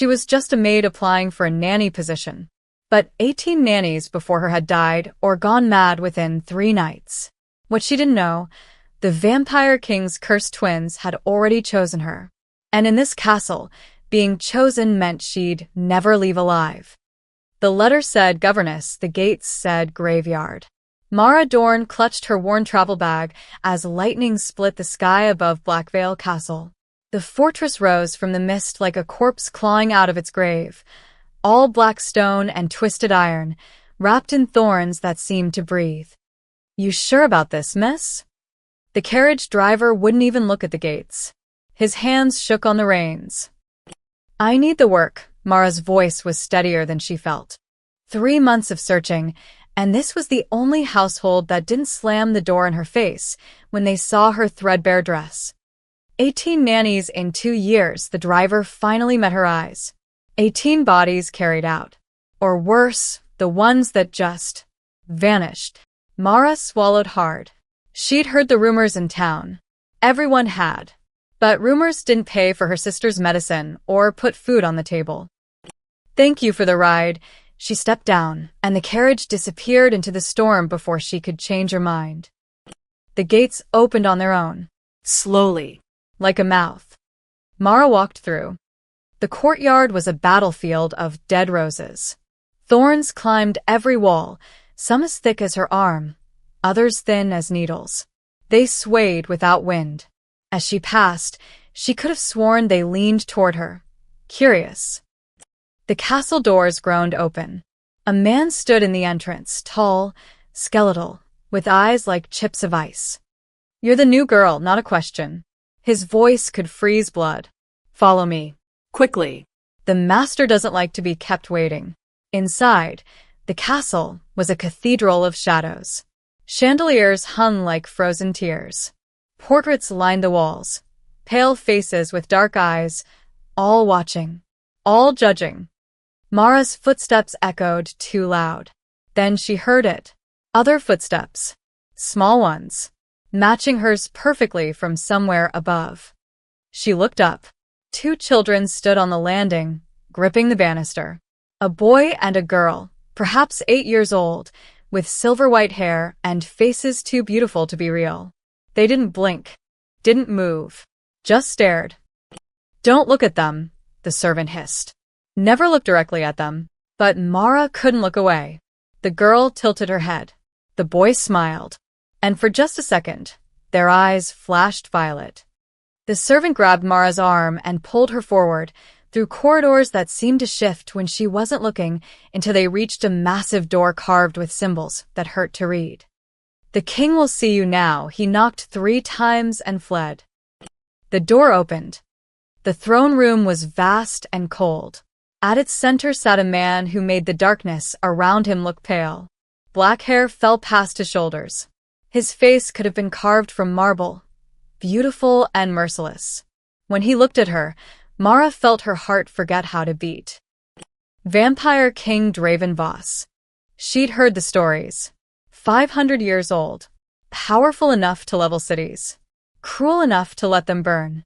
She was just a maid applying for a nanny position. But 18 nannies before her had died or gone mad within 3 nights. What she didn't know, the Vampire King's cursed twins had already chosen her. And in this castle, being chosen meant she'd never leave alive. The letter said governess, the gates said graveyard. Mara Dorn clutched her worn travel bag as lightning split the sky above Blackvale Castle. The fortress rose from the mist like a corpse clawing out of its grave, all black stone and twisted iron, wrapped in thorns that seemed to breathe. "You sure about this, miss?" The carriage driver wouldn't even look at the gates. His hands shook on the reins. "I need the work." Mara's voice was steadier than she felt. 3 months of searching, and this was the only household that didn't slam the door in her face when they saw her threadbare dress. 18 nannies in 2 years, the driver finally met her eyes. 18 bodies carried out. Or worse, the ones that just vanished. Mara swallowed hard. She'd heard the rumors in town. Everyone had. But rumors didn't pay for her sister's medicine or put food on the table. "Thank you for the ride." She stepped down, and the carriage disappeared into the storm before she could change her mind. The gates opened on their own. Slowly. Like a mouth. Mara walked through. The courtyard was a battlefield of dead roses. Thorns climbed every wall, some as thick as her arm, others thin as needles. They swayed without wind. As she passed, she could have sworn they leaned toward her, curious. The castle doors groaned open. A man stood in the entrance, tall, skeletal, with eyes like chips of ice. "You're the new girl, not a question." His voice could freeze blood. "Follow me. Quickly. The master doesn't like to be kept waiting." Inside, the castle was a cathedral of shadows. Chandeliers hung like frozen tears. Portraits lined the walls, pale faces with dark eyes, all watching, all judging. Mara's footsteps echoed too loud. Then she heard it. Other footsteps. Small ones. Matching hers perfectly from somewhere above. She looked up. 2 children stood on the landing, gripping the banister. A boy and a girl, perhaps 8 years old, with silver-white hair and faces too beautiful to be real. They didn't blink, didn't move, just stared. "Don't look at them," the servant hissed. Never look directly at them, but Mara couldn't look away. The girl tilted her head. The boy smiled. And for just a second, their eyes flashed violet. The servant grabbed Mara's arm and pulled her forward, through corridors that seemed to shift when she wasn't looking until they reached a massive door carved with symbols that hurt to read. "The king will see you now." He knocked 3 times and fled. The door opened. The throne room was vast and cold. At its center sat a man who made the darkness around him look pale. Black hair fell past his shoulders. His face could have been carved from marble, beautiful and merciless. When he looked at her, Mara felt her heart forget how to beat. Vampire King Draven Voss. She'd heard the stories. 500 years old. Powerful enough to level cities. Cruel enough to let them burn.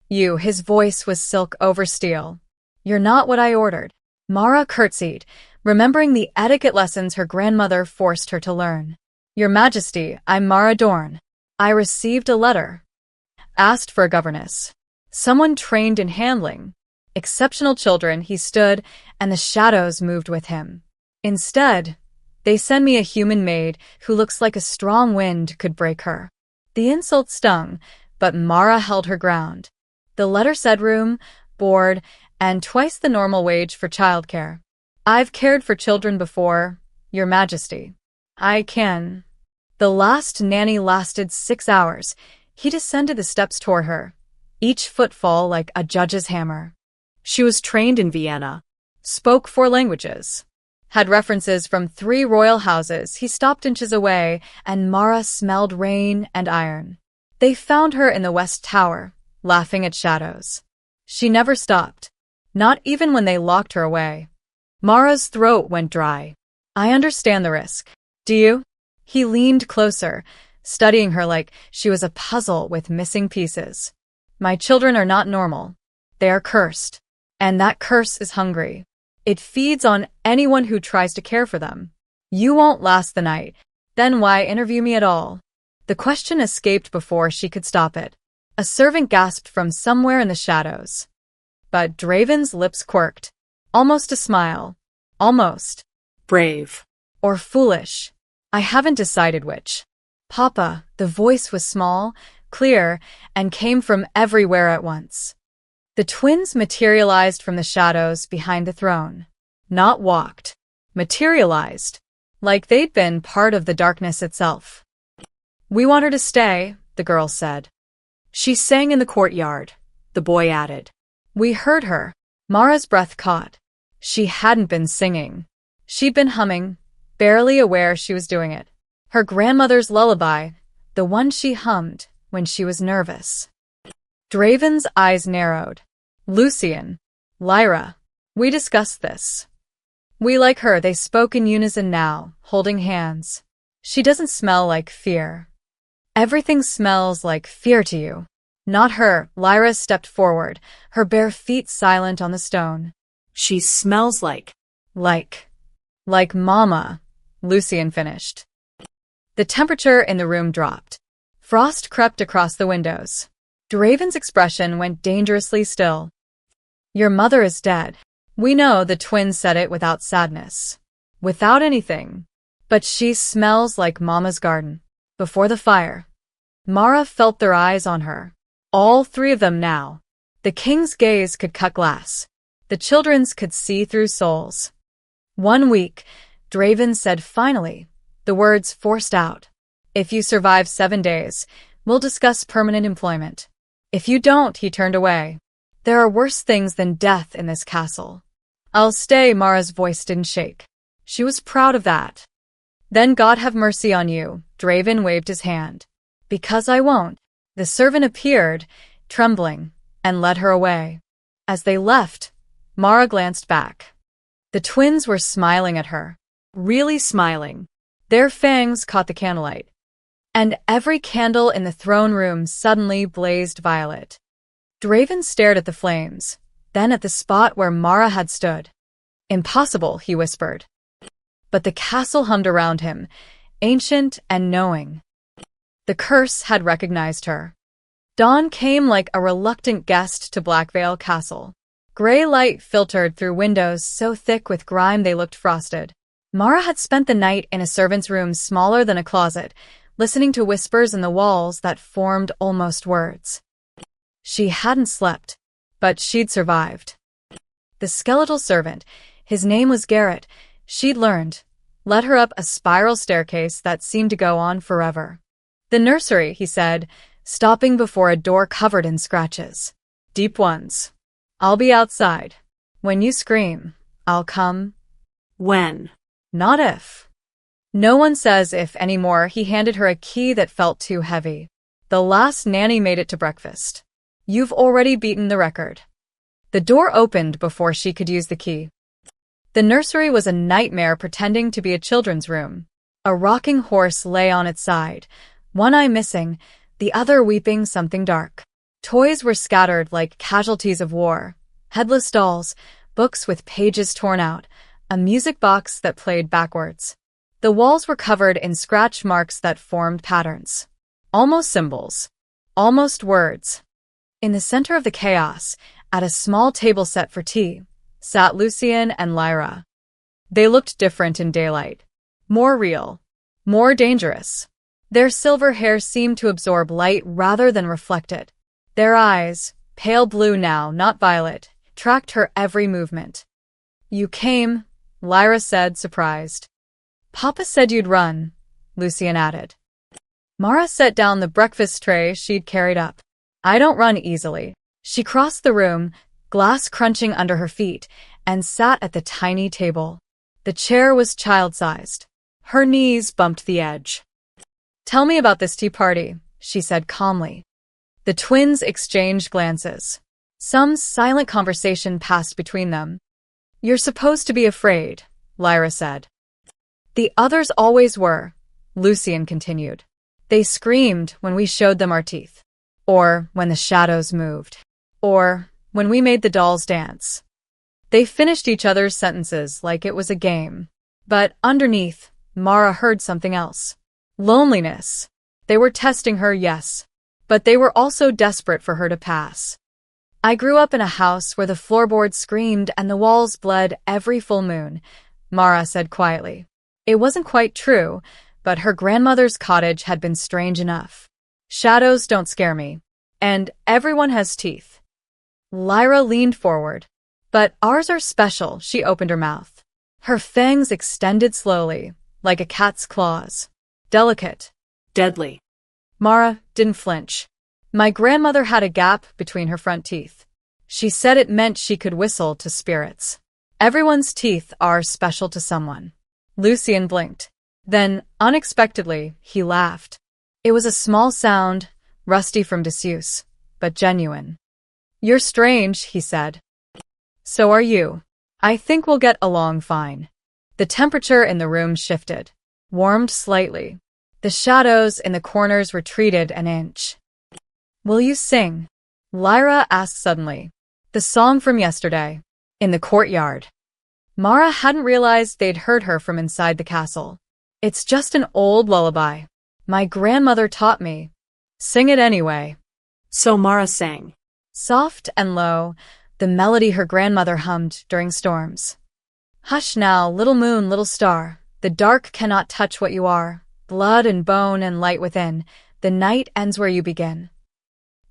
"You," his voice was silk over steel. "You're not what I ordered." Mara curtsied, remembering the etiquette lessons her grandmother forced her to learn. "Your Majesty, I'm Mara Dorn. I received a letter. Asked for a governess. Someone trained in handling exceptional children." He stood, and the shadows moved with him. "Instead, they send me a human maid who looks like a strong wind could break her." The insult stung, but Mara held her ground. The letter said room, board, and twice the normal wage for childcare. "I've cared for children before, Your Majesty. I can." The last nanny lasted 6 hours. He descended the steps toward her, each footfall like a judge's hammer. She was trained in Vienna, spoke 4 languages, had references from 3 royal houses. He stopped inches away, and Mara smelled rain and iron. They found her in the West Tower, laughing at shadows. She never stopped, not even when they locked her away. Mara's throat went dry. "I understand the risk. Do you?" He leaned closer, studying her like she was a puzzle with missing pieces. "My children are not normal. They are cursed. And that curse is hungry. It feeds on anyone who tries to care for them. You won't last the night. Then why interview me at all? The question escaped before she could stop it. A servant gasped from somewhere in the shadows. But Draven's lips quirked. Almost a smile. Almost. Brave. Or foolish. I haven't decided which. Papa, the voice was small, clear, and came from everywhere at once. The twins materialized from the shadows behind the throne. Not walked. Materialized. Like they'd been part of the darkness itself. We want her to stay, the girl said. She sang in the courtyard, the boy added. We heard her. Mara's breath caught. She hadn't been singing. She'd been humming, barely aware she was doing it. Her grandmother's lullaby, the one she hummed when she was nervous. Draven's eyes narrowed. Lucian. Lyra. We discussed this. We like her, they spoke in unison now, holding hands. She doesn't smell like fear. Everything smells like fear to you. Not her. Lyra stepped forward, her bare feet silent on the stone. She smells like. Like Mama, Lucian finished. The temperature in the room dropped. Frost crept across the windows. Draven's expression went dangerously still. Your mother is dead. We know, the twins said it without sadness. Without anything. But she smells like Mama's garden. Before the fire. Mara felt their eyes on her. All three of them now. The king's gaze could cut glass. The children's could see through souls. 1 week, Draven said finally, the words forced out. If you survive 7 days, we'll discuss permanent employment. If you don't, he turned away. There are worse things than death in this castle. I'll stay, Mara's voice didn't shake. She was proud of that. Then God have mercy on you, Draven waved his hand. Because I won't. The servant appeared, trembling, and led her away. As they left, Mara glanced back. The twins were smiling at her. Really smiling. Their fangs caught the candlelight. And every candle in the throne room suddenly blazed violet. Draven stared at the flames, then at the spot where Mara had stood. Impossible, he whispered. But the castle hummed around him, ancient and knowing. The curse had recognized her. Dawn came like a reluctant guest to Blackvale Castle. Gray light filtered through windows so thick with grime they looked frosted. Mara had spent the night in a servant's room smaller than a closet, listening to whispers in the walls that formed almost words. She hadn't slept, but she'd survived. The skeletal servant, his name was Garrett, she'd learned, led her up a spiral staircase that seemed to go on forever. The nursery, he said, stopping before a door covered in scratches. Deep ones. I'll be outside. When you scream, I'll come. When? Not if. No one says if anymore. He handed her a key that felt too heavy. The last nanny made it to breakfast. You've already beaten the record. The door opened before she could use the key. The nursery was a nightmare pretending to be a children's room. A rocking horse lay on its side, one eye missing, the other weeping something dark. Toys were scattered like casualties of war. Headless dolls, books with pages torn out, a music box that played backwards. The walls were covered in scratch marks that formed patterns. Almost symbols. Almost words. In the center of the chaos, at a small table set for tea, sat Lucian and Lyra. They looked different in daylight. More real. More dangerous. Their silver hair seemed to absorb light rather than reflect it. Their eyes, pale blue now, not violet, tracked her every movement. You came, Lyra said, surprised. Papa said you'd run, Lucian added. Mara set down the breakfast tray she'd carried up. I don't run easily. She crossed the room, glass crunching under her feet, and sat at the tiny table. The chair was child-sized. Her knees bumped the edge. Tell me about this tea party, she said calmly. The twins exchanged glances. Some silent conversation passed between them. You're supposed to be afraid, Lyra said. The others always were, Lucian continued. They screamed when we showed them our teeth. Or when the shadows moved. Or when we made the dolls dance. They finished each other's sentences like it was a game. But underneath, Mara heard something else. Loneliness. They were testing her, yes, but they were also desperate for her to pass. I grew up in a house where the floorboards screamed and the walls bled every full moon, Mara said quietly. It wasn't quite true, but her grandmother's cottage had been strange enough. Shadows don't scare me. And everyone has teeth. Lyra leaned forward. But ours are special, she opened her mouth. Her fangs extended slowly, like a cat's claws. Delicate. Deadly. Mara didn't flinch. My grandmother had a gap between her front teeth. She said it meant she could whistle to spirits. Everyone's teeth are special to someone. Lucien blinked. Then, unexpectedly, he laughed. It was a small sound, rusty from disuse, but genuine. You're strange, he said. So are you. I think we'll get along fine. The temperature in the room shifted, warmed slightly. The shadows in the corners retreated an inch. Will you sing? Lyra asked suddenly. The song from yesterday. In the courtyard. Mara hadn't realized they'd heard her from inside the castle. It's just an old lullaby. My grandmother taught me. Sing it anyway. So Mara sang. Soft and low, the melody her grandmother hummed during storms. Hush now, little moon, little star. The dark cannot touch what you are. Blood and bone and light within. The night ends where you begin.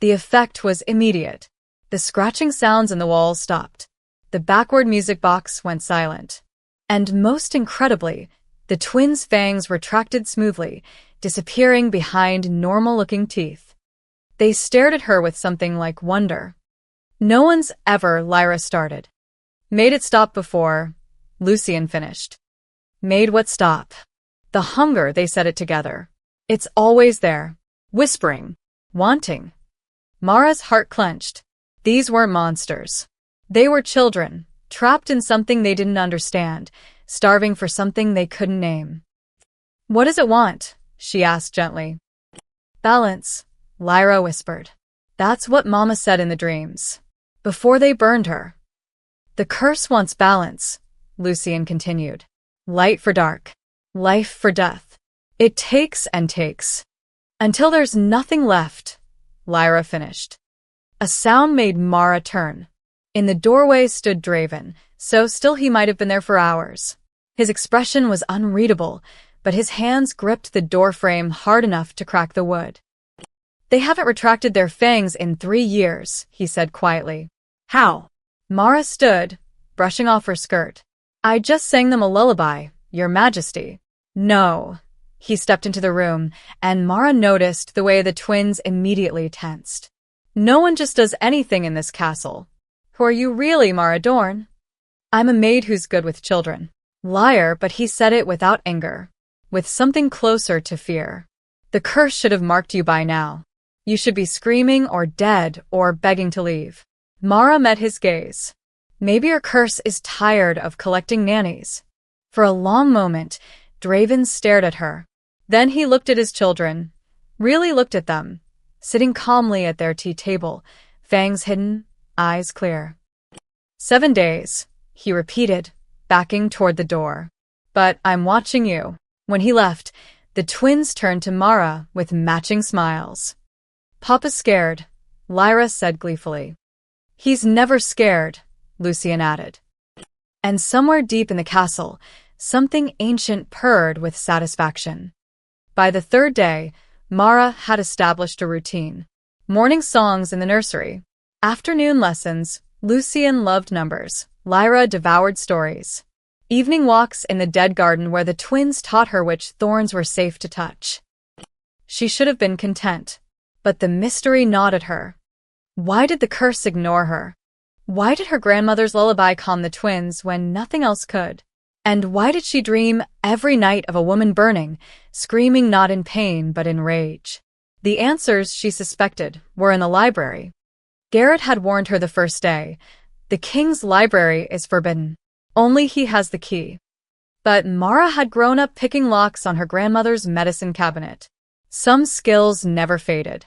The effect was immediate. The scratching sounds in the walls stopped. The backward music box went silent. And most incredibly, the twins' fangs retracted smoothly, disappearing behind normal-looking teeth. They stared at her with something like wonder. No one's ever, Lyra started. Made it stop before. Lucien finished. Made what stop? The hunger, they said it together. It's always there. Whispering. Wanting. Mara's heart clenched. These weren't monsters. They were children, trapped in something they didn't understand, starving for something they couldn't name. What does it want? She asked gently. Balance, Lyra whispered. That's what Mama said in the dreams. Before they burned her. The curse wants balance, Lucien continued. Light for dark. Life for death. It takes and takes. Until there's nothing left, Lyra finished. A sound made Mara turn. In the doorway stood Draven, so still he might have been there for hours. His expression was unreadable, but his hands gripped the doorframe hard enough to crack the wood. They haven't retracted their fangs in 3 years, he said quietly. How? Mara stood, brushing off her skirt. I just sang them a lullaby, Your Majesty. No. He stepped into the room, and Mara noticed the way the twins immediately tensed. No one just does anything in this castle. Who are you really, Mara Dorn? I'm a maid who's good with children. Liar, but he said it without anger, with something closer to fear. The curse should have marked you by now. You should be screaming or dead or begging to leave. Mara met his gaze. Maybe her curse is tired of collecting nannies. For a long moment, Draven stared at her. Then he looked at his children, really looked at them, sitting calmly at their tea table, fangs hidden, eyes clear. 7 days, he repeated, backing toward the door. But I'm watching you. When he left, the twins turned to Mara with matching smiles. Papa's scared, Lyra said gleefully. He's never scared, Lucien added. And somewhere deep in the castle, something ancient purred with satisfaction. By the 3rd day, Mara had established a routine. Morning songs in the nursery. Afternoon lessons. Lucien loved numbers. Lyra devoured stories. Evening walks in the dead garden where the twins taught her which thorns were safe to touch. She should have been content. But the mystery gnawed at her. Why did the curse ignore her? Why did her grandmother's lullaby calm the twins when nothing else could? And why did she dream every night of a woman burning, screaming not in pain but in rage? The answers, she suspected, were in the library. Garrett had warned her the first day. The king's library is forbidden. Only he has the key. But Mara had grown up picking locks on her grandmother's medicine cabinet. Some skills never faded.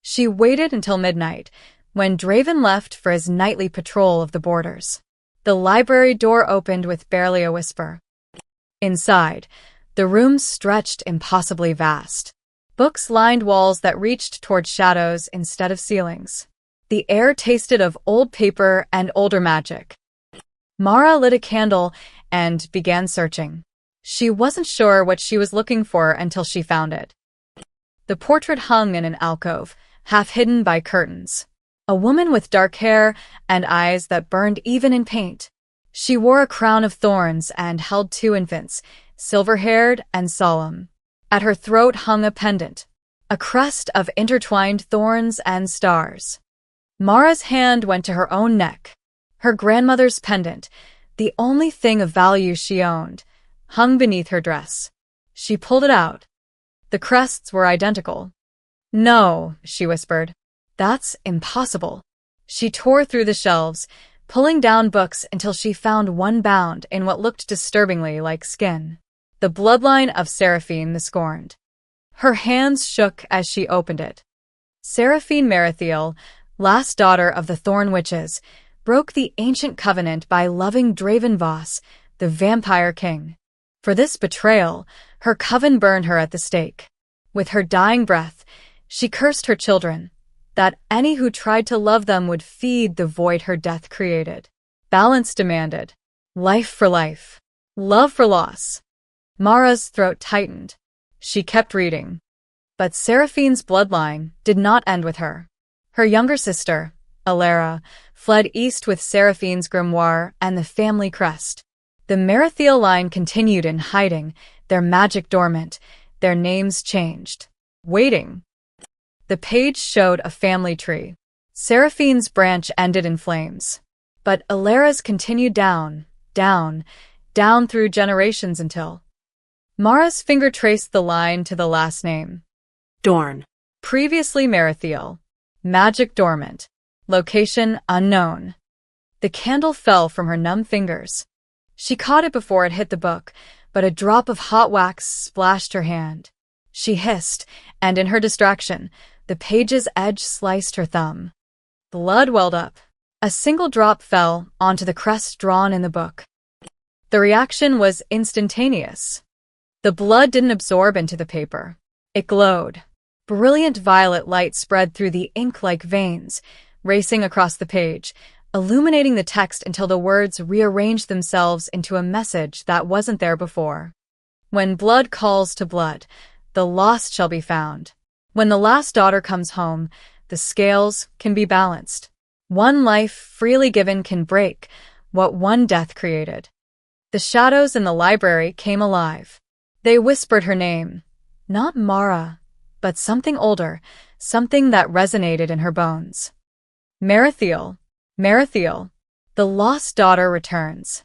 She waited until midnight, when Draven left for his nightly patrol of the borders. The library door opened with barely a whisper. Inside, the room stretched impossibly vast. Books lined walls that reached toward shadows instead of ceilings. The air tasted of old paper and older magic. Mara lit a candle and began searching. She wasn't sure what she was looking for until she found it. The portrait hung in an alcove, half hidden by curtains. A woman with dark hair and eyes that burned even in paint. She wore a crown of thorns and held two infants, silver-haired and solemn. At her throat hung a pendant, a crest of intertwined thorns and stars. Mara's hand went to her own neck. Her grandmother's pendant, the only thing of value she owned, hung beneath her dress. She pulled it out. The crests were identical. "No," she whispered. "That's impossible." She tore through the shelves, pulling down books until she found one bound in what looked disturbingly like skin. The bloodline of Seraphine the Scorned. Her hands shook as she opened it. Seraphine Merithiel, last daughter of the Thorn Witches, broke the ancient covenant by loving Draven Voss, the vampire king. For this betrayal, her coven burned her at the stake. With her dying breath, she cursed her children, that any who tried to love them would feed the void her death created. Balance demanded. Life for life. Love for loss. Mara's throat tightened. She kept reading. But Seraphine's bloodline did not end with her. Her younger sister, Alara, fled east with Seraphine's grimoire and the family crest. The Merithiel line continued in hiding, their magic dormant, their names changed. Waiting. The page showed a family tree. Seraphine's branch ended in flames. But Alara's continued down, down, down through generations until... Mara's finger traced the line to the last name. Dorn. Previously Merithiel. Magic dormant. Location unknown. The candle fell from her numb fingers. She caught it before it hit the book, but a drop of hot wax splashed her hand. She hissed, and in her distraction, the page's edge sliced her thumb. Blood welled up. A single drop fell onto the crest drawn in the book. The reaction was instantaneous. The blood didn't absorb into the paper. It glowed. Brilliant violet light spread through the ink like veins, racing across the page, illuminating the text until the words rearranged themselves into a message that wasn't there before. When blood calls to blood, the lost shall be found. When the last daughter comes home, the scales can be balanced. One life freely given can break what one death created. The shadows in the library came alive. They whispered her name. Not Mara, but something older, something that resonated in her bones. Merithiel, Merithiel, the lost daughter returns.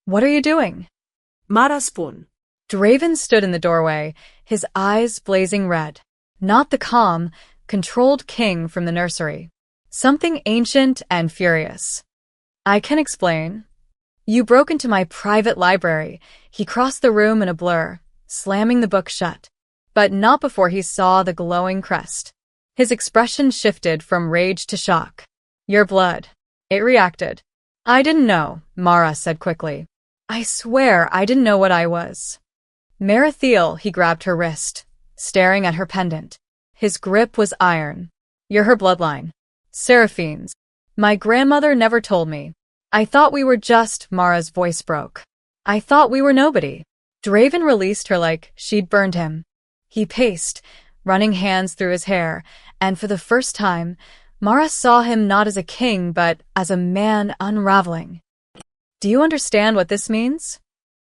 What are you doing? Maraspun. Draven stood in the doorway, his eyes blazing red. Not the calm, controlled king from the nursery. Something ancient and furious. I can explain. You broke into my private library. He crossed the room in a blur, slamming the book shut. But not before he saw the glowing crest. His expression shifted from rage to shock. Your blood. It reacted. I didn't know, Mara said quickly. I swear I didn't know what I was. Merithiel, he grabbed her wrist, staring at her pendant. His grip was iron. You're her bloodline. Seraphine's. My grandmother never told me. I thought we were just, Mara's voice broke. I thought we were nobody. Draven released her like she'd burned him. He paced, running hands through his hair, and for the first time, Mara saw him not as a king but as a man unraveling. Do you understand what this means?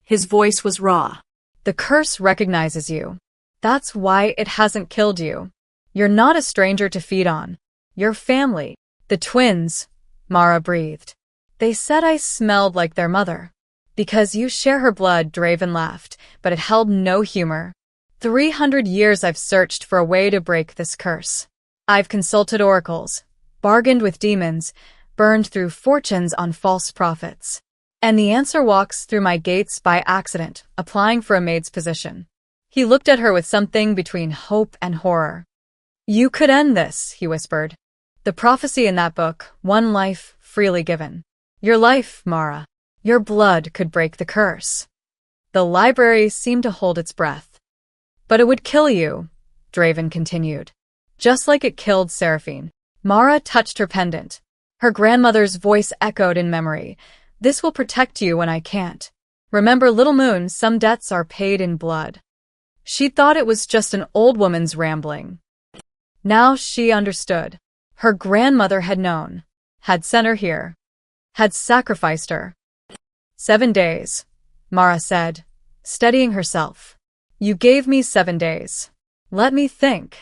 His voice was raw. The curse recognizes you. That's why it hasn't killed you. You're not a stranger to feed on. Your family. The twins, Mara breathed. They said I smelled like their mother. Because you share her blood, Draven laughed, but it held no humor. 300 years I've searched for a way to break this curse. I've consulted oracles, bargained with demons, burned through fortunes on false prophets. And the answer walks through my gates by accident, applying for a maid's position. He looked at her with something between hope and horror. You could end this, he whispered. The prophecy in that book, one life freely given. Your life, Mara. Your blood could break the curse. The library seemed to hold its breath. But it would kill you, Draven continued. Just like it killed Seraphine. Mara touched her pendant. Her grandmother's voice echoed in memory. This will protect you when I can't. Remember, little moon, some debts are paid in blood. She thought it was just an old woman's rambling. Now she understood. Her grandmother had known, had sent her here, had sacrificed her. 7 days, Mara said, steadying herself. You gave me 7 days. Let me think.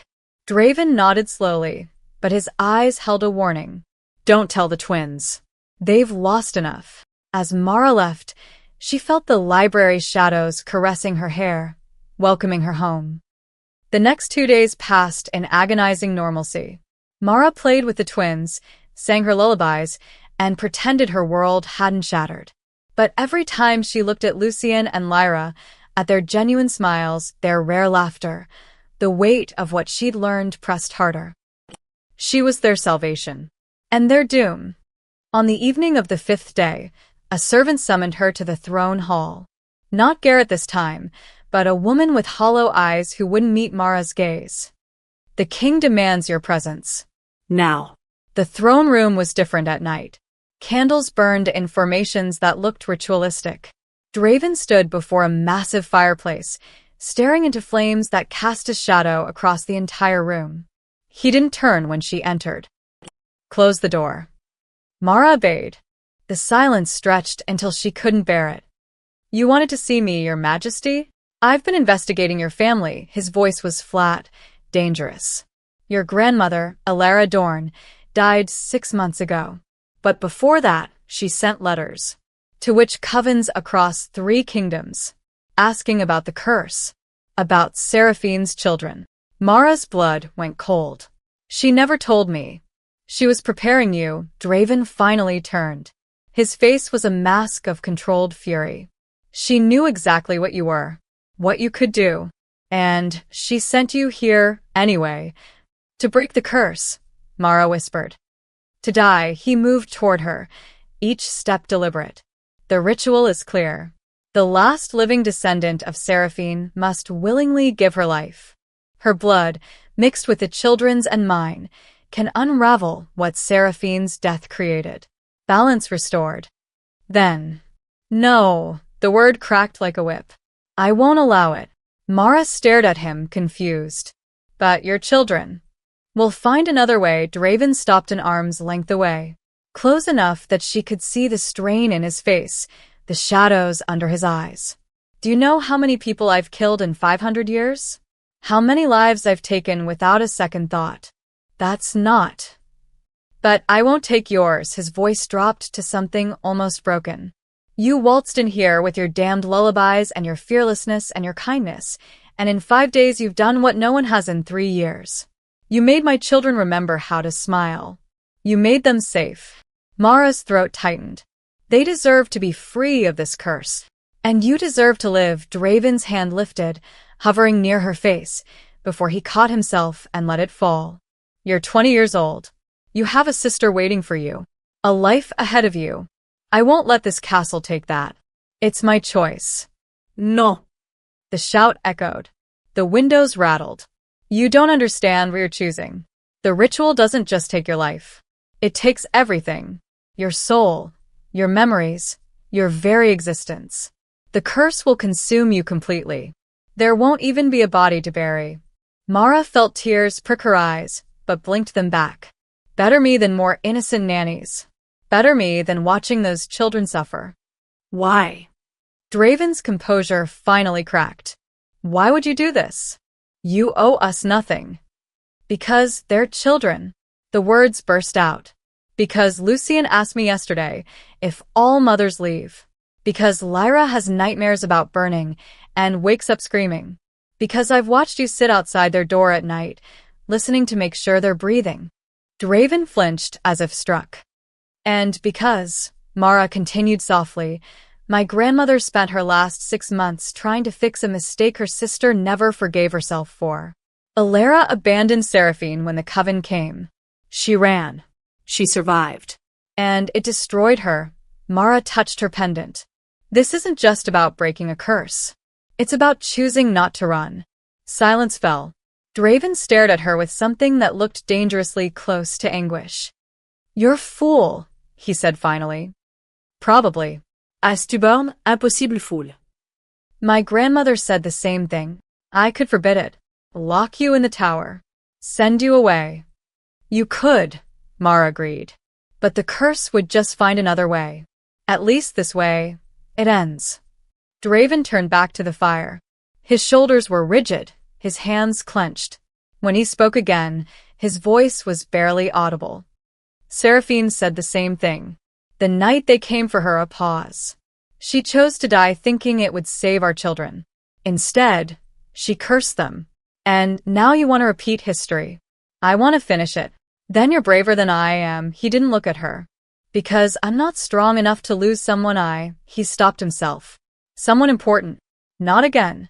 Draven nodded slowly, but his eyes held a warning. Don't tell the twins. They've lost enough. As Mara left, she felt the library's shadows caressing her hair, welcoming her home. The next 2 days passed in agonizing normalcy. Mara played with the twins, sang her lullabies, and pretended her world hadn't shattered. But every time she looked at Lucien and Lyra, at their genuine smiles, their rare laughter, the weight of what she'd learned pressed harder. She was their salvation. And their doom. On the evening of the 5th day, a servant summoned her to the throne hall. Not Garrett this time, but a woman with hollow eyes who wouldn't meet Mara's gaze. The king demands your presence. Now. The throne room was different at night. Candles burned in formations that looked ritualistic. Draven stood before a massive fireplace, staring into flames that cast a shadow across the entire room. He didn't turn when she entered. Close the door. Mara obeyed. The silence stretched until she couldn't bear it. You wanted to see me, Your Majesty? I've been investigating your family. His voice was flat, dangerous. Your grandmother, Alara Dorn, died 6 months ago. But before that, she sent letters to witch covens across 3 kingdoms, asking about the curse, about Seraphine's children. Mara's blood went cold. She never told me. She was preparing you. Draven finally turned. His face was a mask of controlled fury. She knew exactly what you were, what you could do, and she sent you here anyway. To break the curse, Mara whispered. To die. He moved toward her, each step deliberate. The ritual is clear. The last living descendant of Seraphine must willingly give her life. Her blood, mixed with the children's and mine, can unravel what Seraphine's death created. Balance restored. Then, no, the word cracked like a whip. I won't allow it. Mara stared at him, confused. But your children. We'll find another way. Draven stopped an arm's length away, close enough that she could see the strain in his face, the shadows under his eyes. Do you know how many people I've killed in 500 years? How many lives I've taken without a second thought? That's not. But I won't take yours. His voice dropped to something almost broken. You waltzed in here with your damned lullabies and your fearlessness and your kindness, and in 5 days you've done what no one has in 3 years. You made my children remember how to smile. You made them safe. Mara's throat tightened. They deserve to be free of this curse. And you deserve to live. Draven's hand lifted, hovering near her face, before he caught himself and let it fall. You're 20 years old. You have a sister waiting for you. A life ahead of you. I won't let this castle take that. It's my choice. No. The shout echoed. The windows rattled. You don't understand what you're choosing. The ritual doesn't just take your life. It takes everything. Your soul, your memories, your very existence. The curse will consume you completely. There won't even be a body to bury. Mara felt tears prick her eyes, but blinked them back. Better me than more innocent nannies. Better me than watching those children suffer. Why? Draven's composure finally cracked. Why would you do this? You owe us nothing. Because they're children. The words burst out. Because Lucien asked me yesterday if all mothers leave. Because Lyra has nightmares about burning and wakes up screaming. Because I've watched you sit outside their door at night, listening to make sure they're breathing. Draven flinched as if struck. And because, Mara continued softly, my grandmother spent her last 6 months trying to fix a mistake her sister never forgave herself for. Alara abandoned Seraphine when the coven came. She ran. She survived. And it destroyed her, Mara touched her pendant. This isn't just about breaking a curse. It's about choosing not to run. Silence fell. Draven stared at her with something that looked dangerously close to anguish. You're a fool, he said finally. Probably. As tu bornes, impossible fool. My grandmother said the same thing. I could forbid it. Lock you in the tower. Send you away. You could, Mara agreed. But the curse would just find another way. At least this way, it ends. Draven turned back to the fire. His shoulders were rigid, his hands clenched. When he spoke again, his voice was barely audible. Seraphine said the same thing. The night they came for her, a pause. She chose to die thinking it would save our children. Instead, she cursed them. And now you want to repeat history. I want to finish it. Then you're braver than I am. He didn't look at her. Because I'm not strong enough to lose someone he stopped himself. Someone important. Not again.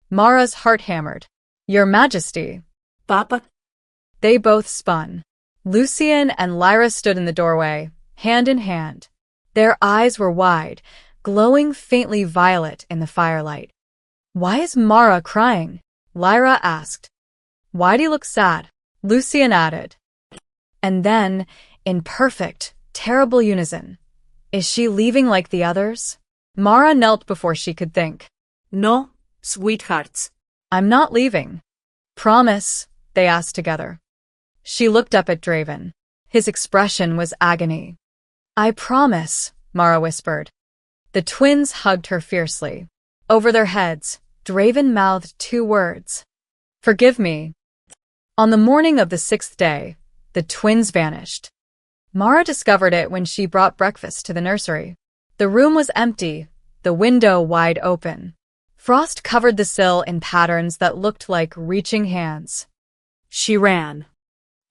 Mara's heart hammered. Your Majesty. Papa. They both spun. Lucien and Lyra stood in the doorway, hand in hand. Their eyes were wide, glowing faintly violet in the firelight. Why is Mara crying? Lyra asked. Why do you look sad? Lucien added. And then, in perfect, terrible unison, is she leaving like the others? Mara knelt before she could think. No, sweethearts. I'm not leaving. Promise, they asked together. She looked up at Draven. His expression was agony. I promise, Mara whispered. The twins hugged her fiercely. Over their heads, Draven mouthed 2 words. Forgive me. On the morning of the 6th day, the twins vanished. Mara discovered it when she brought breakfast to the nursery. The room was empty, the window wide open. Frost covered the sill in patterns that looked like reaching hands. She ran.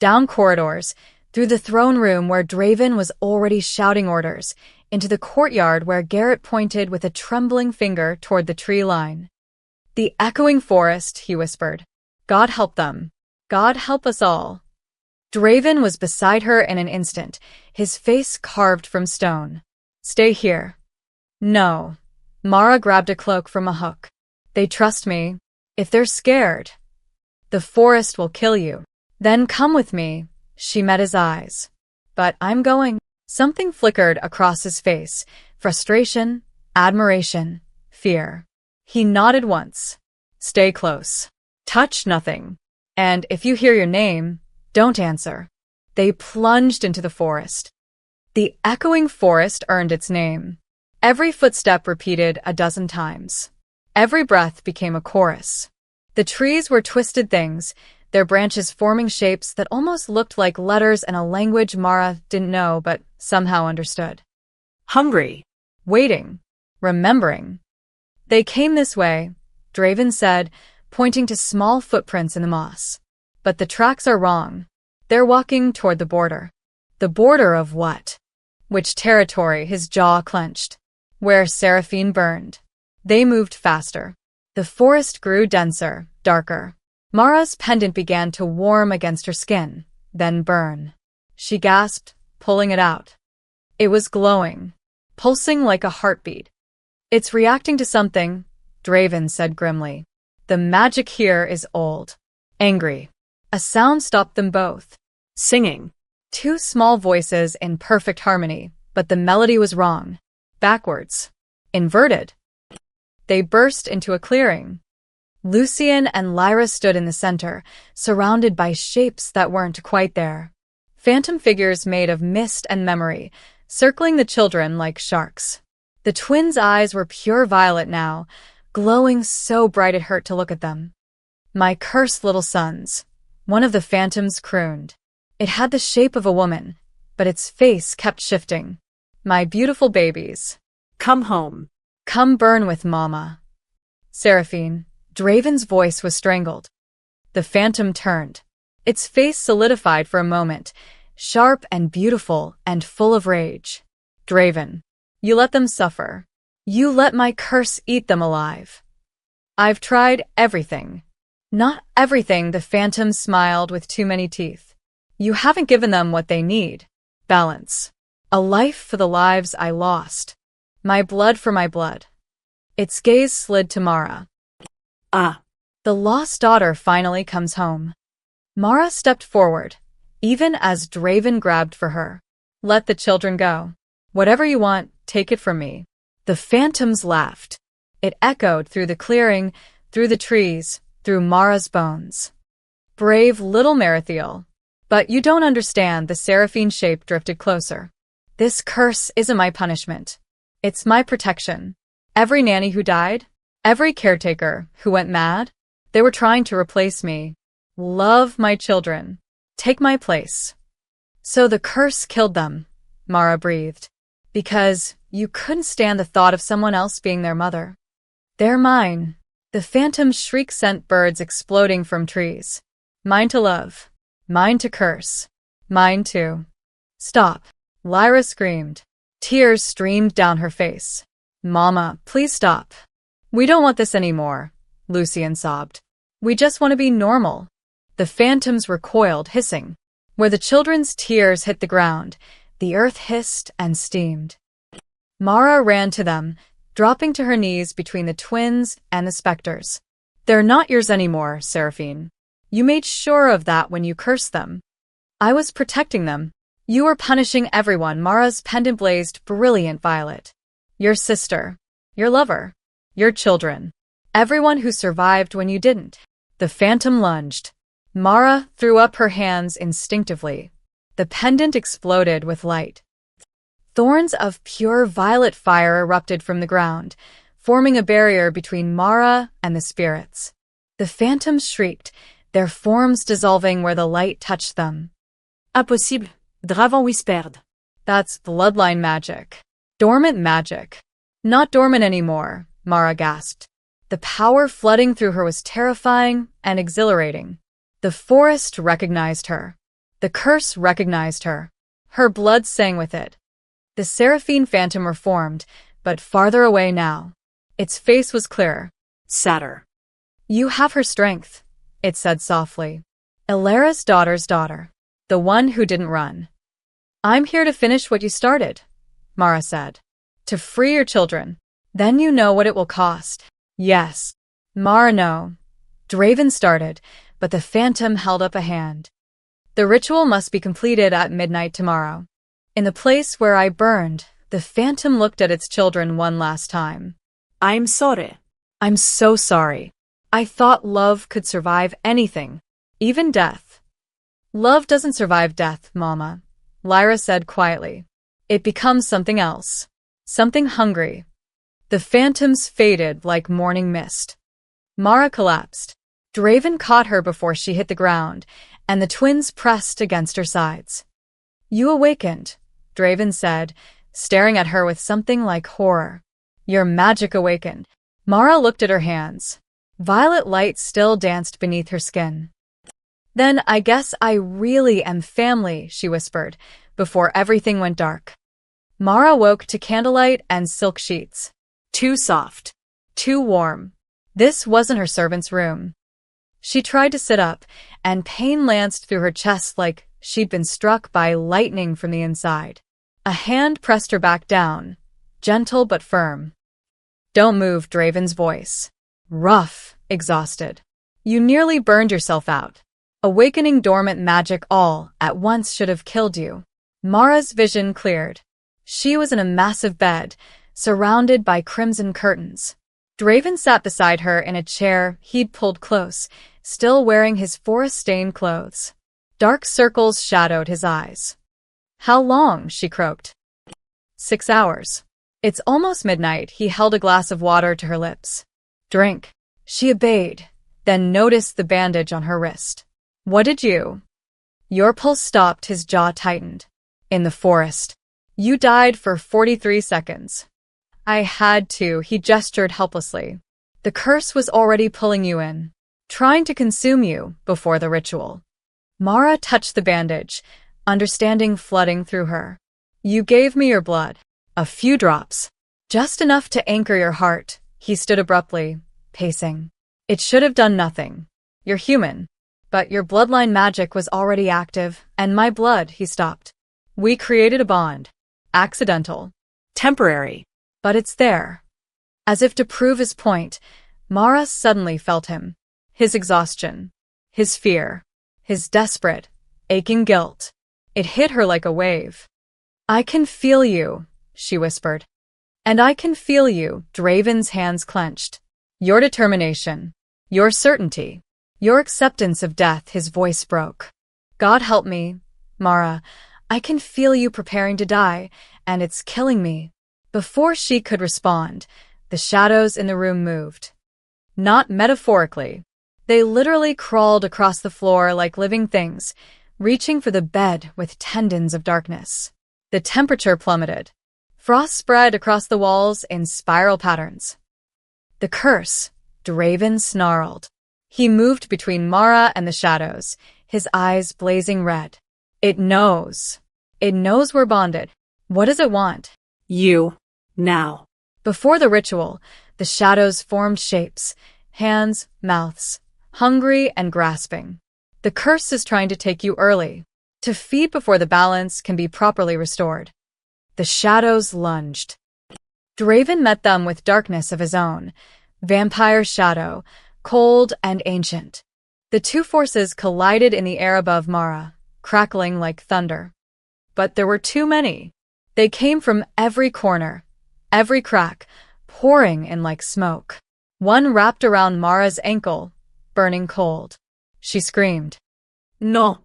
Down corridors, through the throne room where Draven was already shouting orders, into the courtyard where Garrett pointed with a trembling finger toward the tree line. The echoing forest, he whispered. God help them. God help us all. Draven was beside her in an instant, his face carved from stone. Stay here. No. Mara grabbed a cloak from a hook. They trust me. If they're scared, the forest will kill you. Then come with me. She met his eyes. But I'm going. Something flickered across his face. Frustration, admiration, fear. He nodded once. Stay close. Touch nothing. And if you hear your name, don't answer. They plunged into the forest. The echoing forest earned its name. Every footstep repeated a dozen times. Every breath became a chorus. The trees were twisted things, their branches forming shapes that almost looked like letters in a language Mara didn't know but somehow understood. Hungry. Waiting. Remembering. They came this way, Draven said, pointing to small footprints in the moss. But the tracks are wrong. They're walking toward the border. The border of what? Which territory? His jaw clenched. Where Seraphine burned. They moved faster. The forest grew denser, darker. Mara's pendant began to warm against her skin, then burn. She gasped, pulling it out. It was glowing, pulsing like a heartbeat. It's reacting to something, Draven said grimly. The magic here is old. Angry. A sound stopped them both. Singing. 2 small voices in perfect harmony, but the melody was wrong. Backwards. Inverted. They burst into a clearing. Lucien and Lyra stood in the center, surrounded by shapes that weren't quite there. Phantom figures made of mist and memory, circling the children like sharks. The twins' eyes were pure violet now, glowing so bright it hurt to look at them. My cursed little sons, one of the phantoms crooned. It had the shape of a woman, but its face kept shifting. My beautiful babies. Come home. Come burn with Mama. Seraphine. Draven's voice was strangled. The phantom turned. Its face solidified for a moment, sharp and beautiful and full of rage. Draven. You let them suffer. You let my curse eat them alive. I've tried everything. Not everything, the phantom smiled with too many teeth. You haven't given them what they need. Balance. A life for the lives I lost. My blood for my blood. Its gaze slid to Mara. Ah. The lost daughter finally comes home. Mara stepped forward, even as Draven grabbed for her. Let the children go. Whatever you want, take it from me. The phantoms laughed. It echoed through the clearing, through the trees, through Mara's bones. Brave little Merithiel. But you don't understand, the seraphine shape drifted closer. This curse isn't my punishment. It's my protection. Every nanny who died, every caretaker who went mad, they were trying to replace me. Love my children. Take my place. So the curse killed them, Mara breathed. Because you couldn't stand the thought of someone else being their mother. They're mine. The phantom shriek sent birds exploding from trees. Mine to love. Mine to curse. Mine too. Stop. Lyra screamed. Tears streamed down her face. Mama, please stop. We don't want this anymore, Lucian sobbed. We just want to be normal. The phantoms recoiled, hissing. Where the children's tears hit the ground, the earth hissed and steamed. Mara ran to them, dropping to her knees between the twins and the specters. They're not yours anymore, Seraphine. You made sure of that when you cursed them. I was protecting them. You were punishing everyone. Mara's pendant blazed brilliant violet. Your sister, your lover, your children, everyone who survived when you didn't. The phantom lunged. Mara threw up her hands instinctively. The pendant exploded with light. Thorns of pure violet fire erupted from the ground, forming a barrier between Mara and the spirits. The phantoms shrieked, their forms dissolving where the light touched them. Impossible, Draven whispered. That's bloodline magic. Dormant magic. Not dormant anymore, Mara gasped. The power flooding through her was terrifying and exhilarating. The forest recognized her. The curse recognized her. Her blood sang with it. The seraphine phantom reformed, but farther away now. Its face was clearer. Sadder. You have her strength, it said softly. Ilara's daughter's daughter. The one who didn't run. I'm here to finish what you started, Mara said. To free your children. Then you know what it will cost. Yes. Mara, no. Draven started, but the phantom held up a hand. The ritual must be completed at midnight tomorrow. In the place where I burned, the phantom looked at its children one last time. I'm sorry. I'm so sorry. I thought love could survive anything, even death. Love doesn't survive death, Mama, Lyra said quietly. It becomes something else. Something hungry. The phantoms faded like morning mist. Mara collapsed. Draven caught her before she hit the ground, and the twins pressed against her sides. You awakened, Draven said, staring at her with something like horror. Your magic awakened. Mara looked at her hands. Violet light still danced beneath her skin. Then I guess I really am family, she whispered, before everything went dark. Mara woke to candlelight and silk sheets. Too soft. Too warm. This wasn't her servant's room. She tried to sit up, and pain lanced through her chest like she'd been struck by lightning from the inside. A hand pressed her back down, gentle but firm. Don't move, Draven's voice. Rough, exhausted. You nearly burned yourself out. Awakening dormant magic all at once should have killed you. Mara's vision cleared. She was in a massive bed, surrounded by crimson curtains. Draven sat beside her in a chair he'd pulled close, still wearing his forest-stained clothes. Dark circles shadowed his eyes. How long? She croaked. 6 hours. It's almost midnight. He held a glass of water to her lips. Drink. She obeyed, then noticed the bandage on her wrist. What did you? Your pulse stopped. His jaw tightened. In the forest. You died for 43 seconds. I had to, he gestured helplessly. The curse was already pulling you in, trying to consume you before the ritual. Mara touched the bandage, understanding flooding through her. You gave me your blood. A few drops. Just enough to anchor your heart. He stood abruptly, pacing. It should have done nothing. You're human. But your bloodline magic was already active, and my blood, he stopped. We created a bond. accidental, Temporary. but it's there. As if to prove his point, Mara suddenly felt him. His exhaustion, his fear, his desperate, aching guilt. It hit her like a wave. "I can feel you," she whispered. "And I can feel you," Draven's hands clenched. "Your determination, your certainty, your acceptance of death," his voice broke. "God help me, Mara. I can feel you preparing to die, and it's killing me." Before she could respond, the shadows in the room moved. Not metaphorically. They literally crawled across the floor like living things, reaching for the bed with tendons of darkness. The temperature plummeted. Frost spread across the walls in spiral patterns. "The curse," Draven snarled. He moved between Mara and the shadows, his eyes blazing red. "It knows. It knows we're bonded. What does it want?" You. Now. Before the ritual, the shadows formed shapes, hands, mouths, hungry and grasping. The curse is trying to take you early, to feed before the balance can be properly restored. The shadows lunged. Draven met them with darkness of his own, vampire shadow, cold and ancient. The two forces collided in the air above Mara, crackling like thunder. But there were too many. They came from every corner, every crack, pouring in like smoke. One wrapped around Mara's ankle, burning cold. She screamed. No.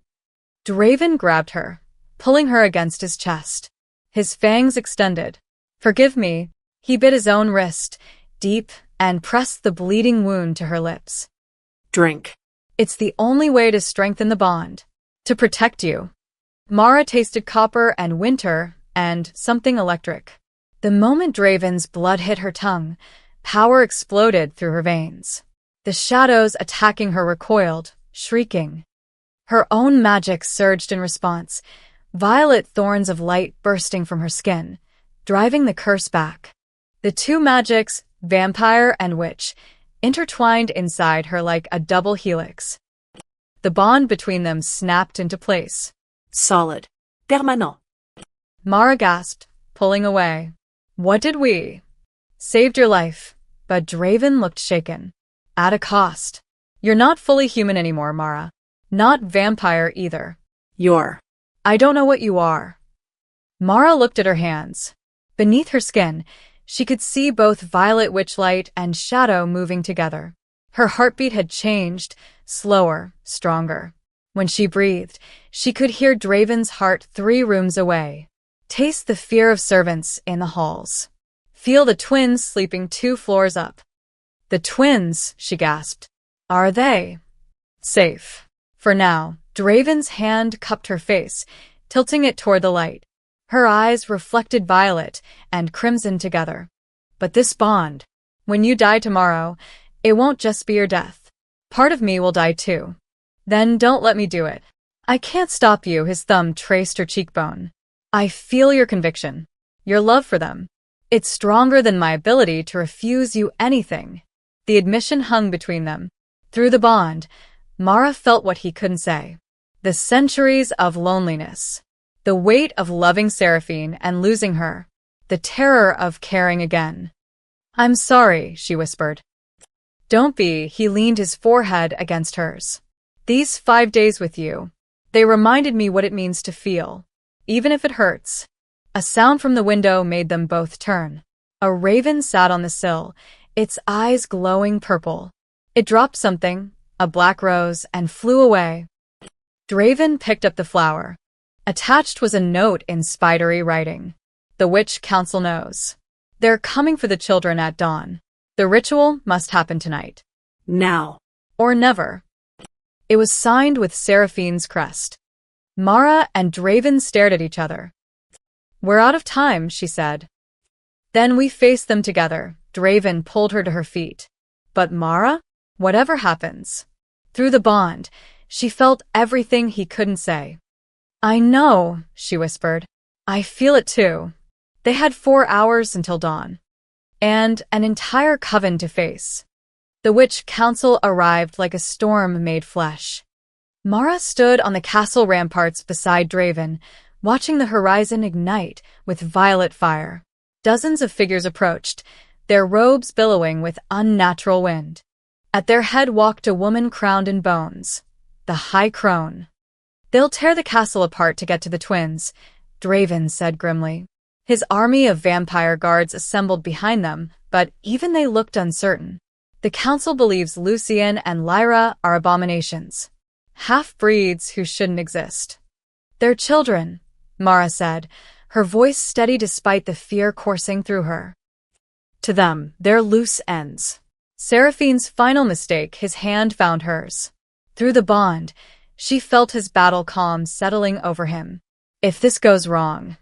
Draven grabbed her, pulling her against his chest. His fangs extended. "Forgive me," he bit his own wrist, deep, and pressed the bleeding wound to her lips. Drink. "It's the only way to strengthen the bond. To protect you." Mara tasted copper and winter and something electric. The moment Draven's blood hit her tongue, power exploded through her veins. The shadows attacking her recoiled, shrieking. Her own magic surged in response, violet thorns of light bursting from her skin, driving the curse back. The two magics, vampire and witch, intertwined inside her like a double helix. The bond between them snapped into place. Solid. Permanent. Mara gasped, pulling away. "What did we?" "Saved your life," but Draven looked shaken. "At a cost. You're not fully human anymore, Mara. Not vampire either." I don't know what you are." Mara looked at her hands. Beneath her skin, she could see both violet witchlight and shadow moving together. Her heartbeat had changed, slower, stronger. When she breathed, she could hear Draven's heart 3 rooms away. Taste the fear of servants in the halls. Feel the twins sleeping 2 floors up. "The twins," she gasped. "Are they safe?" For now, Draven's hand cupped her face, tilting it toward the light. Her eyes reflected violet and crimson together. "But this bond, when you die tomorrow, it won't just be your death. Part of me will die too. Then don't let me do it. I can't stop you." His thumb traced her cheekbone. "I feel your conviction, your love for them. It's stronger than my ability to refuse you anything." The admission hung between them. Through the bond, Mara felt what he couldn't say. The centuries of loneliness. The weight of loving Seraphine and losing her. The terror of caring again. "I'm sorry," she whispered. "Don't be," he leaned his forehead against hers. "These 5 days with you, they reminded me what it means to feel, even if it hurts." A sound from the window made them both turn. A raven sat on the sill, its eyes glowing purple. It dropped something, a black rose, and flew away. Draven picked up the flower. Attached was a note in spidery writing. "The Witch Council knows. They're coming for the children at dawn. The ritual must happen tonight. Now. Or never." It was signed with Seraphine's crest. Mara and Draven stared at each other. "We're out of time," she said. Then we faced them together. Draven pulled her to her feet. "But Mara? Whatever happens." Through the bond, she felt everything he couldn't say. "I know," she whispered. "I feel it too." They had 4 hours until dawn. And an entire coven to face. The Witch Council arrived like a storm made flesh. Mara stood on the castle ramparts beside Draven, watching the horizon ignite with violet fire. Dozens of figures approached, their robes billowing with unnatural wind. At their head walked a woman crowned in bones, the High Crone. "They'll tear the castle apart to get to the twins," Draven said grimly. His army of vampire guards assembled behind them, but even they looked uncertain. "The council believes Lucian and Lyra are abominations. Half-breeds who shouldn't exist." "They're children," Mara said, her voice steady despite the fear coursing through her. "To them, they're loose ends." Seraphine's final mistake, his hand found hers. Through the bond, she felt his battle calm settling over him. "If this goes wrong,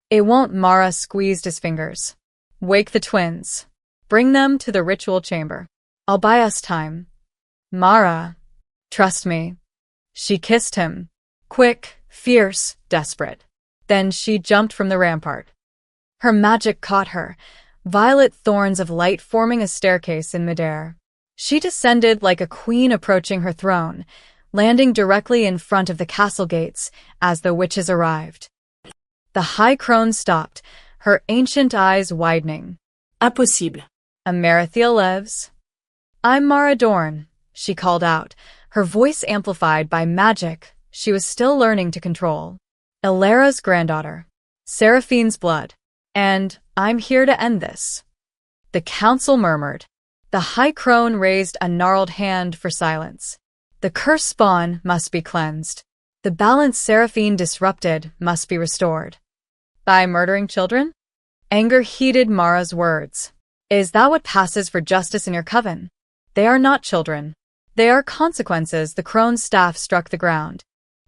it won't." Mara squeezed his fingers. "Wake the twins. Bring them to the ritual chamber. I'll buy us time. Mara, trust me." She kissed him. Quick, fierce, desperate. Then she jumped from the rampart. Her magic caught her, violet thorns of light forming a staircase in midair. She descended like a queen approaching her throne, landing directly in front of the castle gates as the witches arrived. The High Crone stopped, her ancient eyes widening. "Impossible." "Amarathiel lives?" "I'm Mara Dorn," she called out, her voice amplified by magic she was still learning to control. "Ilera's granddaughter. Seraphine's blood. And I'm here to end this." The council murmured. The High Crone raised a gnarled hand for silence. "The cursed spawn must be cleansed. The balance Seraphine disrupted must be restored." "By murdering children?" Anger heated Mara's words. "Is that what passes for justice in your coven? They are not children. They are consequences." The Crone's staff struck the ground.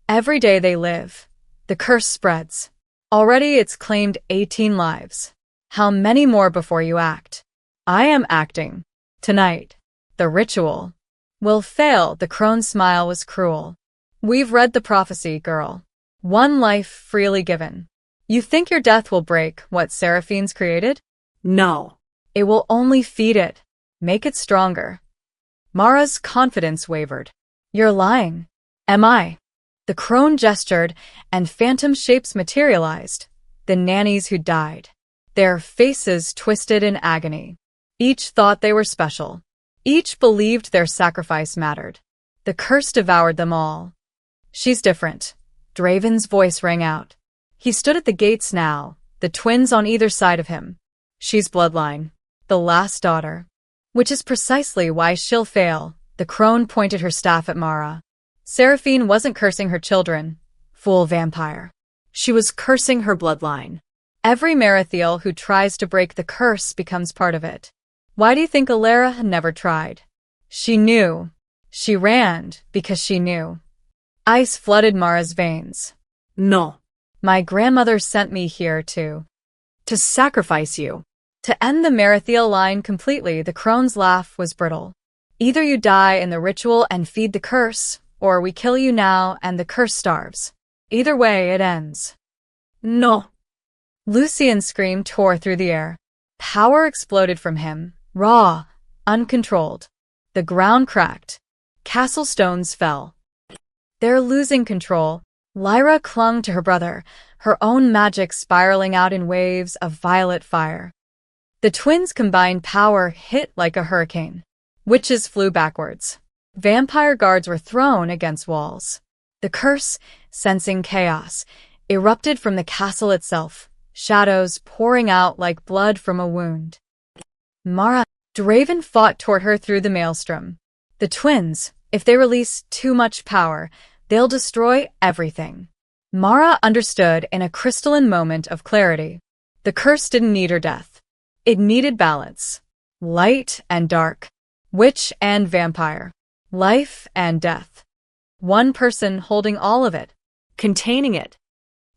"Every day they live, the curse spreads. Already it's claimed 18 lives. How many more before you act?" "I am acting. Tonight. The ritual will fail." The Crone's smile was cruel. "We've read the prophecy, girl. One life freely given. You think your death will break what Seraphine's created? No. It will only feed it, make it stronger." Mara's confidence wavered. "You're lying." "Am I?" The Crone gestured, and phantom shapes materialized, the nannies who died. Their faces twisted in agony. Each thought they were special. Each believed their sacrifice mattered. The curse devoured them all. "She's different." Draven's voice rang out. He stood at the gates now, the twins on either side of him. "She's bloodline. The last daughter. Which is precisely why she'll fail." The Crone pointed her staff at Mara. "Seraphine wasn't cursing her children, fool vampire. She was cursing her bloodline. Every Marathiel who tries to break the curse becomes part of it. Why do you think Ilera had never tried? She knew. She ran because she knew." Ice flooded Mara's veins. "No. "My grandmother sent me here to sacrifice you. To end the Marathiel line completely." The Crone's laugh was brittle. "Either you die in the ritual and feed the curse, or we kill you now and the curse starves. Either way, it ends." "No." Lucian's scream tore through the air. Power exploded from him, raw, uncontrolled. The ground cracked. Castle stones fell. "They're losing control." Lyra clung to her brother, her own magic spiraling out in waves of violet fire. The twins' combined power hit like a hurricane. Witches flew backwards. Vampire guards were thrown against walls. The curse, sensing chaos, erupted from the castle itself, shadows pouring out like blood from a wound. "Mara!" Draven fought toward her through the maelstrom. "The twins, if they release too much power, they'll destroy everything." Mara understood in a crystalline moment of clarity. The curse didn't need her death. It needed balance. Light and dark. Witch and vampire. Life and death. One person holding all of it, containing it.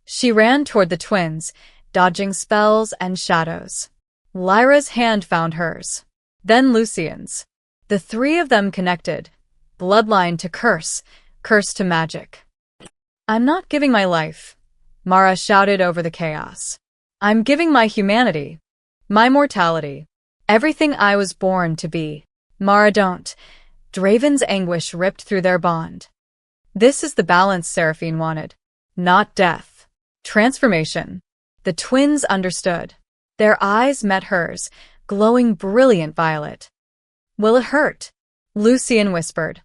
She ran toward the twins, dodging spells and shadows. Lyra's hand found hers. Then Lucian's. The three of them connected. Bloodline to curse, curse to magic. "I'm not giving my life," Mara shouted over the chaos. "I'm giving my humanity. My mortality. Everything I was born to be." "Mara, don't." Draven's anguish ripped through their bond. "This is the balance Seraphine wanted. Not death. Transformation. The twins understood. Their eyes met hers, glowing brilliant violet. Will it hurt? Lucien whispered.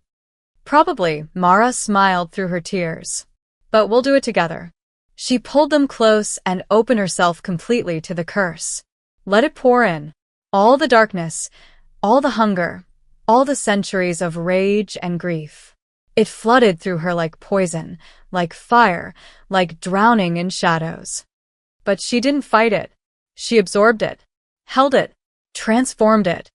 Probably, Mara smiled through her tears. But we'll do it together. She pulled them close and opened herself completely to the curse. Let it pour in. All the darkness, all the hunger, all the centuries of rage and grief. It flooded through her like poison, like fire, like drowning in shadows. But she didn't fight it. She absorbed it, held it, transformed it.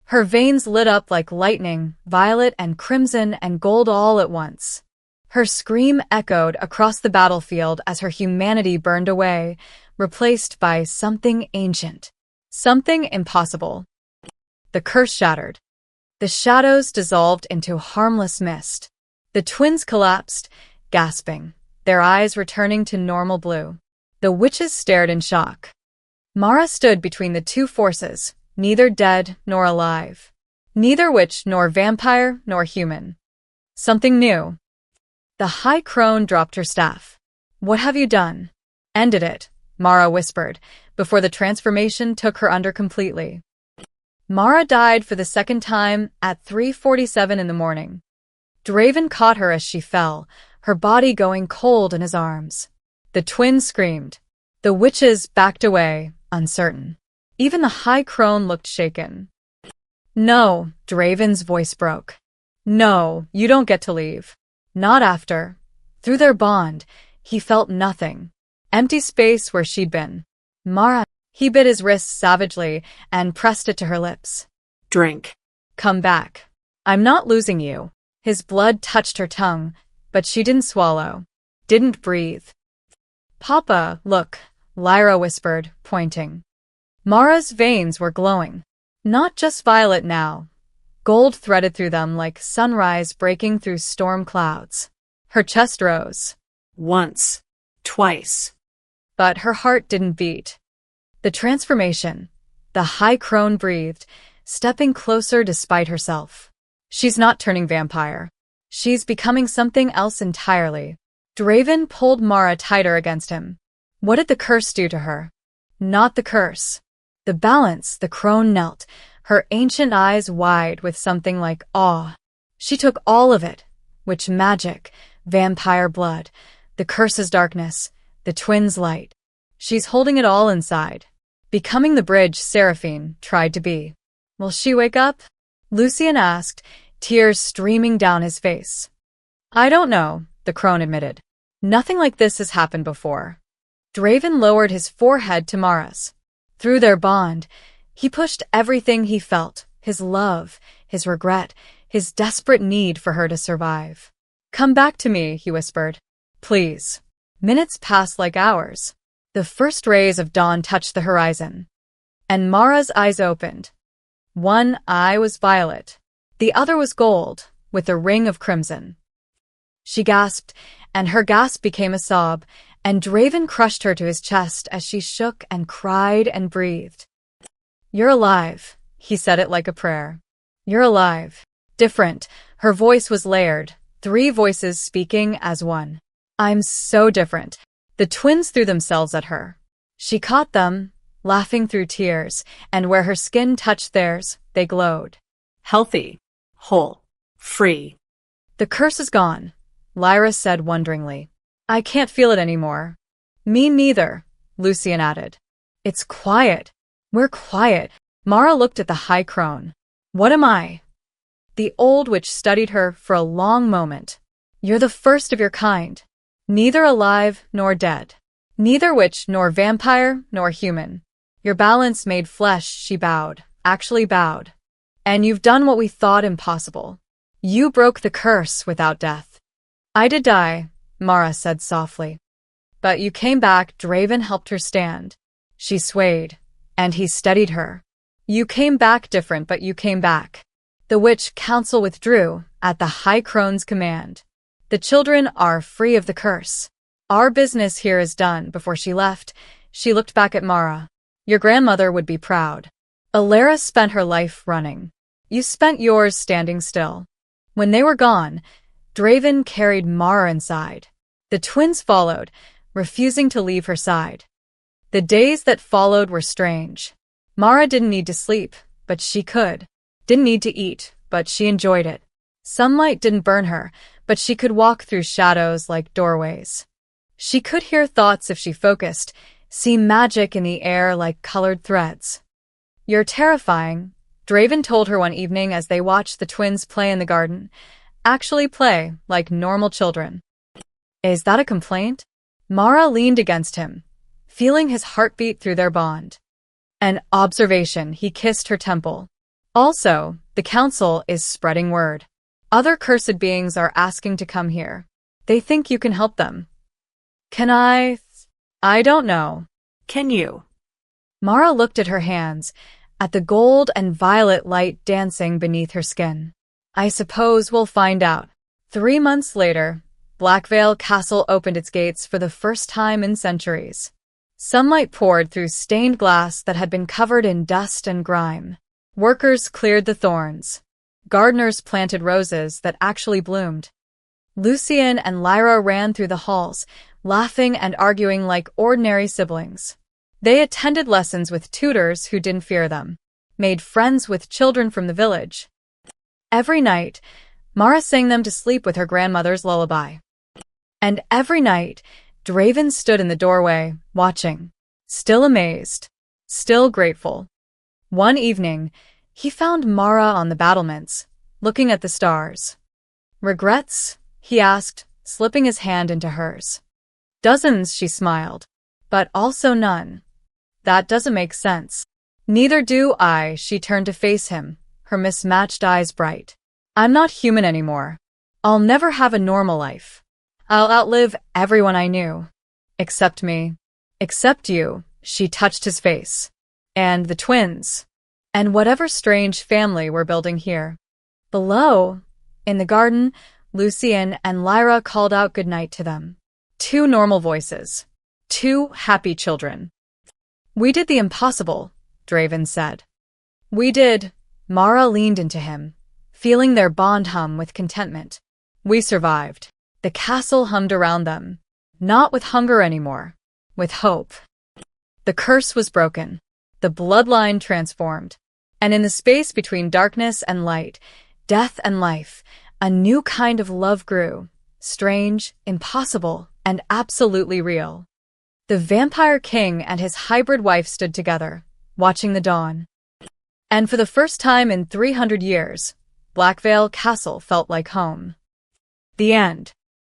Her veins lit up like lightning, violet and crimson and gold all at once. Her scream echoed across the battlefield as her humanity burned away, replaced by something ancient, something impossible. The curse shattered. The shadows dissolved into harmless mist. The twins collapsed, gasping, their eyes returning to normal blue. The witches stared in shock. Mara stood between the two forces, neither dead nor alive. Neither witch nor vampire nor human. Something new. The high crone dropped her staff. What have you done? Ended it, Mara whispered, before the transformation took her under completely. Mara died for the second time at 3:47 in the morning. Draven caught her as she fell, her body going cold in his arms. The twins screamed. The witches backed away, uncertain. Even the high crone looked shaken. No, Draven's voice broke. No, you don't get to leave. Not after. Through their bond, he felt nothing. Empty space where she'd been. Mara. He bit his wrist savagely and pressed it to her lips. Drink. Come back. I'm not losing you. His blood touched her tongue, but she didn't swallow. Didn't breathe. Papa, look, Lyra whispered, pointing. Mara's veins were glowing. Not just violet now. Gold threaded through them like sunrise breaking through storm clouds. Her chest rose. Once. Twice. But her heart didn't beat. The transformation. The high crone breathed, stepping closer despite herself. She's not turning vampire. She's becoming something else entirely. Draven pulled Mara tighter against him. What did the curse do to her? Not the curse. The balance. The crone knelt, her ancient eyes wide with something like awe. She took all of it. Witch magic, vampire blood, the curse's darkness, the twins' light. She's holding it all inside. Becoming the bridge Seraphine tried to be. Will she wake up? Lucien asked, tears streaming down his face. I don't know, the crone admitted. Nothing like this has happened before. Draven lowered his forehead to Mara's. Through their bond, he pushed everything he felt, his love, his regret, his desperate need for her to survive. Come back to me, he whispered. Please. Minutes passed like hours. The first rays of dawn touched the horizon. And Mara's eyes opened. One eye was violet. The other was gold, with a ring of crimson. She gasped, and her gasp became a sob, and Draven crushed her to his chest as she shook and cried and breathed. You're alive, he said it like a prayer. You're alive. Different. Her voice was layered, 3 voices speaking as one. I'm so different. The twins threw themselves at her. She caught them, laughing through tears, and where her skin touched theirs, they glowed. Healthy. Whole. Free. The curse is gone, Lyra said wonderingly. I can't feel it anymore. Me neither, Lucien added. It's quiet. We're quiet. Mara looked at the high crone. What am I? The old witch studied her for a long moment. You're the first of your kind. Neither alive nor dead. Neither witch nor vampire nor human. Your balance made flesh, she bowed, actually bowed. And you've done what we thought impossible. You broke the curse without death. I did die, Mara said softly. But you came back. Draven helped her stand. She swayed, and he steadied her. You came back different, but you came back. The witch council withdrew at the high crone's command. The children are free of the curse. Our business here is done. Before she left, she looked back at Mara. Your grandmother would be proud. Alara spent her life running. You spent yours standing still. When they were gone, Draven carried Mara inside. The twins followed, refusing to leave her side. The days that followed were strange. Mara didn't need to sleep, but she could. Didn't need to eat, but she enjoyed it. Sunlight didn't burn her, but she could walk through shadows like doorways. She could hear thoughts if she focused, see magic in the air like colored threads. "You're terrifying," Draven told her one evening as they watched the twins play in the garden. Actually play, like normal children. "Is that a complaint?" Mara leaned against him, feeling his heartbeat through their bond. "An observation," he kissed her temple. "Also, the council is spreading word. Other cursed beings are asking to come here. They think you can help them." "Can I? I don't know." Can you? Mara looked at her hands, at the gold and violet light dancing beneath her skin. "I suppose we'll find out." 3 months later, Blackvale Castle opened its gates for the first time in centuries. Sunlight poured through stained glass that had been covered in dust and grime. Workers cleared the thorns. Gardeners planted roses that actually bloomed. Lucien and Lyra ran through the halls, laughing and arguing like ordinary siblings. They attended lessons with tutors who didn't fear them, made friends with children from the village. Every night, Mara sang them to sleep with her grandmother's lullaby. And every night, Draven stood in the doorway, watching, still amazed, still grateful. One evening, he found Mara on the battlements, looking at the stars. "Regrets?" he asked, slipping his hand into hers. "Dozens," she smiled, "but also none." "That doesn't make sense." "Neither do I," she turned to face him, her mismatched eyes bright. "I'm not human anymore. I'll never have a normal life. I'll outlive everyone I knew. Except me. Except you." She touched his face. "And the twins. And whatever strange family we're building here." Below, in the garden, Lucien and Lyra called out goodnight to them. 2 normal voices. 2 happy children. "We did the impossible," Draven said. "We did." Mara leaned into him, feeling their bond hum with contentment. "We survived." The castle hummed around them, not with hunger anymore, with hope. The curse was broken, the bloodline transformed, and in the space between darkness and light, death and life, a new kind of love grew, strange, impossible, and absolutely real. The vampire king and his hybrid wife stood together, watching the dawn. And for the first time in 300 years, Blackvale Castle felt like home. The end.